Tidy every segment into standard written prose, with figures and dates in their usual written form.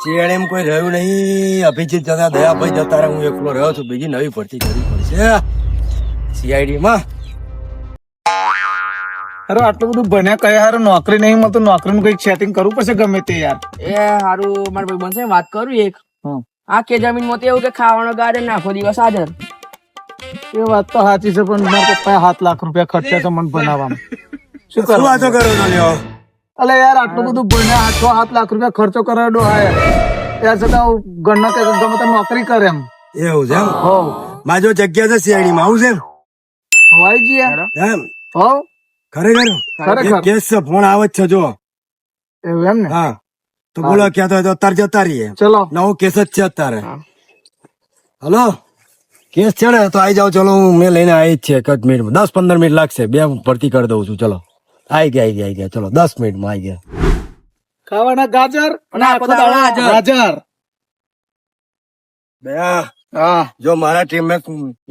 શિયાળીમાં કોઈ રહ્યું નહીં. અભિજીત જતા, દયાભાઈ જતા હું એકલો રહ્યો છું. બીજી નવી ભરતી કરવી પડશે CID માં. અરે આટલું બધું ભણ્યા કયા હારું નોકરી નહીં મળતું, નોકરીનું કઈક સેટિંગ કરવું પડશે ગમે તે યાર. એ હારું મારા ભાઈ બનશે વાત કરું એક. આ કે જમીન માં એવું કે ખાવાનો ગાર્ડન આખો દિવસ હાજર. એ વાત તો સાચી છે, પણ મારા પપ્પાએ 7 લાખ રૂપિયા ખર્ચ્યા છે મને ભણાવવામાં. શું શું વાતો કરો છો લ્યો? અલે યાર આટલું બધું ભણ્યા 6-7 લાખ રૂપિયા ખર્ચો કરાવ્યો યાર છતાં ઘરના કઈ ગમે તે નોકરી કરે એમ. એવું છે એમ? હો માજો જગ્યા છે CID માં. આવું છે એમ? હવાઈજી યાર એમ? હો ખરેખર કેસ છે, ફોન આવે જ છે જો. એવું એમ ને? હા તો બોલો ક્યાં તો અત્યારે જતા રહીએ. ચલો નવો કેસ જ છે અત્યારે. હલો કેસ છે ને તો આવી જાઓ. ચલો મેં લઈને આવી જ છે. એક જ મિનિટમાં 10-15 મિનિટ લાગશે. 2 ભરતી કરી દઉં છું. ચલો આવી ગયા. ચલો 10 મિનિટમાં આવી ગયા. ખાવાના ગાજર અને આખો દાડો ગાજર. હા જો મારા ટીમમાં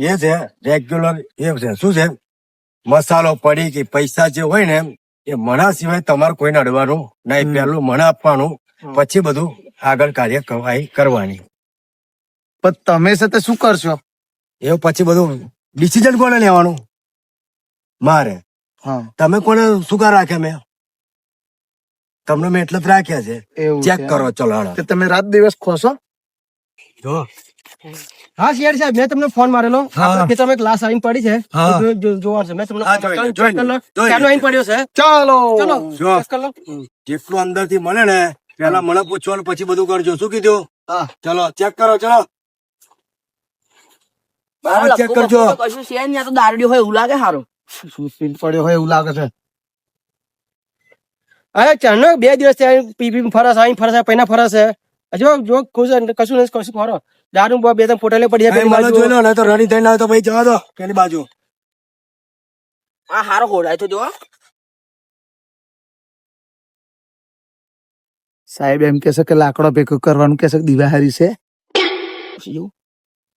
એ છે રેગ્યુલર. એ છે શું છે મસાલો પડી કે પૈસા જે હોય ને એ મણા સિવાય તમારે કોઈને અડવાનું નહીં. પેલું મણા આપવાનું, પછી બધું આગળ કાર્યવાહી કરવાની. પણ તમે સાથે શું કરશો? એ પછી બધું ડિસિઝન કોને લેવાનું? મારે. હા તમે કોને શું કા રાખ્યા? મેં તમને મેં એટલે જ રાખ્યા છે. એવું ચેક કરો. ચલો હાલો. કે તમે રાત દિવસ ખોશો? જો હા શિયાળ સાહેબ મેં તમને ફોન મારેલો. ખેતરમાં એક લાશ આવીને પડી છે. જોવા છે મેં તમને આવીને પડ્યો છે. ચાલો જેટલું અંદર થી મળે ને પેલા મને પૂછવાનું, પછી બધું કરજો. શું કીધું? ચલો ચેક કરો. ચલો ચેક કરજો. કશું છે નહીં, આ તો દારૂડિયો હોય એવું લાગે. સારું શું સીટ પડ્યો હોય એવું લાગે છે. અરે ચાલો 2 દિવસ પી ફરસ આવીને ફરસ પૈના ફરસ છે. જો કશું ફરો દારૂ 2-3 ફોટો પડી મને જોઈ લો ને તો રણી થઈને આવે તો ભાઈ જવા દો પેલી બાજુ. આ હારો હોડાય તો જો. સાહેબ એમ કે છે કે લાકડો ભેગો કરવાનું કે છે. દિવાહારી છે,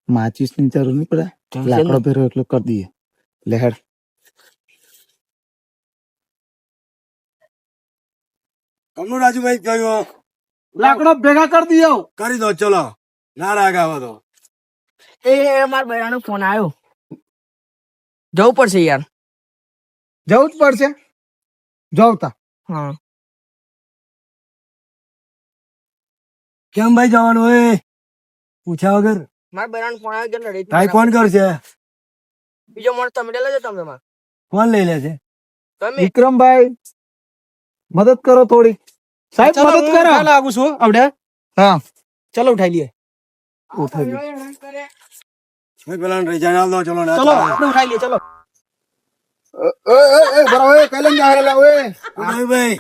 માચીસ ની જરૂર નહીં પડે. લાકડો ભેરો એટલો કરી દઈએ. લહેર કમનું રાજુભાઈ કહ્યું લાકડો ભેગા કરી દઈએ. કરી દો. ચલો ના રાગ આવે તો. એ મારા બહેરાનો ફોન આવ્યો. જવું પડશે યાર. જવું જ પડશે. જવતા હા કેમ ભાઈ જવાનું હોય પૂછ્યા વગર? મારા બહેરાનો ફોન આવ્યો. તાઈ કોણ કરશે? બીજો માણસ તમે લેજો. તમે કોણ લઈ લે છે? તમે વિક્રમભાઈ મદદ કરો થોડી. સાહેબ મદદ કરો. લાગુ છું આવડે. હા ચલો ઉઠાઈ લઈએ. પેલા રજા ના દો. ચલો ચલો આપણે ઉઠાઈ લઈએ. ચલો ભાઈ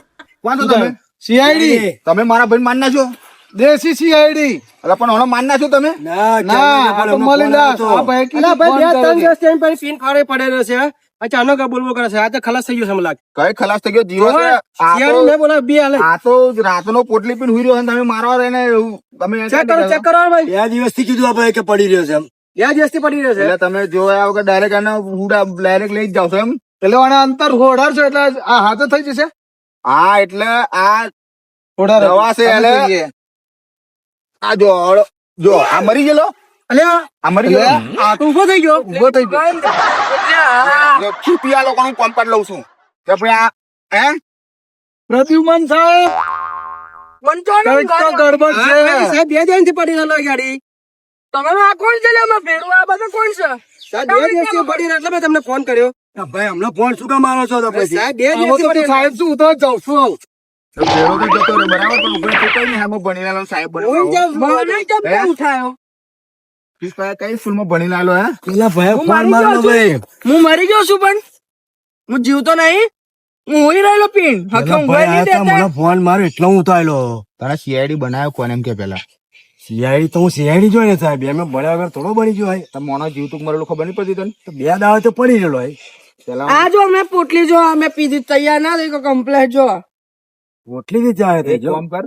CID તમે મારા ભાઈ માન નાખો. દેશી CID. એટલે પણ હમણાં માન નાખ્યો તમે. ના આ તો મળી લા. આ ભાઈ કી અલા ભાઈ ફોન 2-3 કરે છે. દિવસ થઈને પછી પીન ખાડે પડેલો છે. અચાનક આ બોલબોલ કરે છે. આ તો ખલાસ થઈ ગયો છે મને લાગે. કઈ ખલાસ થઈ ગયો જીવો છે? યાર મેં બોલા બે હાલે. આ તો રાતનો પોટલી પીને હુઈ રહ્યો છે ને તમે મારવા રહીને તમે ચેક કરો ભાઈ. 2 દિવસ થી કીધું આપણે કે પડી રહ્યો છે એમ. 2 દિવસથી પડી રહ્યો છે. એટલે તમે જોયા વગર ડાયરેક્ટ આને હુડા ડાયરેક્ટ લઈ જ જાવ છો એમ. એટલે આને અંતર હોડાર છો એટલે આ હાથે થઈ જશે. હા એટલે આ હોડાર દવા છે એટલે આ જો આ મરી ગયેલો. અલ્યા આ મરી ગયેલો. આ તો ઉભો થઈ ગયો. ઉભો થઈ ગયો. જો ખીપી આ લોકોનું કોમ્પાર્ટ લઉં છું કે ભાઈ આ હે પ્રદ્યુમન સાહેબ મંચો કંઈક તો ગડબડ છે. સાહેબ 2 દિવસથી પડી રહેલો ગાડી. તમે આ કોણ છે? લે ભેડું આ બધા કોણ છે? સાહેબ 2 દિવસથી પડી રહ્યો એટલે મેં તમને ફોન કર્યો. ભાઈ હમણાં ફોન શું કામ મારો છો? તો પછી સાહેબ 2 આવો દિવસથી તો પડી સાહેબ શું હું તો જાઉં છું. ભેળો તો જતો રહ્યો બરાબર, પણ ઉભો તો કઈ નહીં. હામો ભણી લાલો સાહેબ બને ઉઠાયો. કઈ સ્કૂલ માં ભણી લાલો હે? પેલા ભાઈ હું ફોન મારી મારો ગયો ભાઈ. હું મરી ગયો છું પણ હું જીવતો નહીં. હું હોઈ રહેલો પીન હકે પેલા ઊંઘવા ભાઈ નહીં આયા તા, દેતા. મને ફોન મારો એટલો હું તો આયલો. તારા CID બનાવ્યો કોને એમ કે પેલા? CID તો હું CID જોઈ ને સાહેબ. એમ ભણ્યા વગર થોડો બની ગયો હોય. તમે મોનો જીવ તું મરેલું ખબર નહીં પડતી તને? તો 2 દાડા તો પડી રહેલો હોય. પેલા આ જો મેં પોટલી જો મેં પીધી તૈયાર ના થઈ કમ્પ્લેટ જો. રોટલી બી ચાહે થઈ એક જો. કામ કર,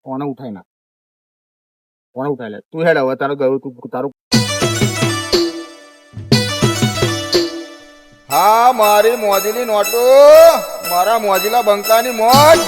કોને ઉઠાઈ ના, કોને ઉઠાઈ લે તું. હેડ હવે તારું ગયું તું તારું. હા મારી મોજીલી નોટો, મારા મોજીલા બંકાની મોજ.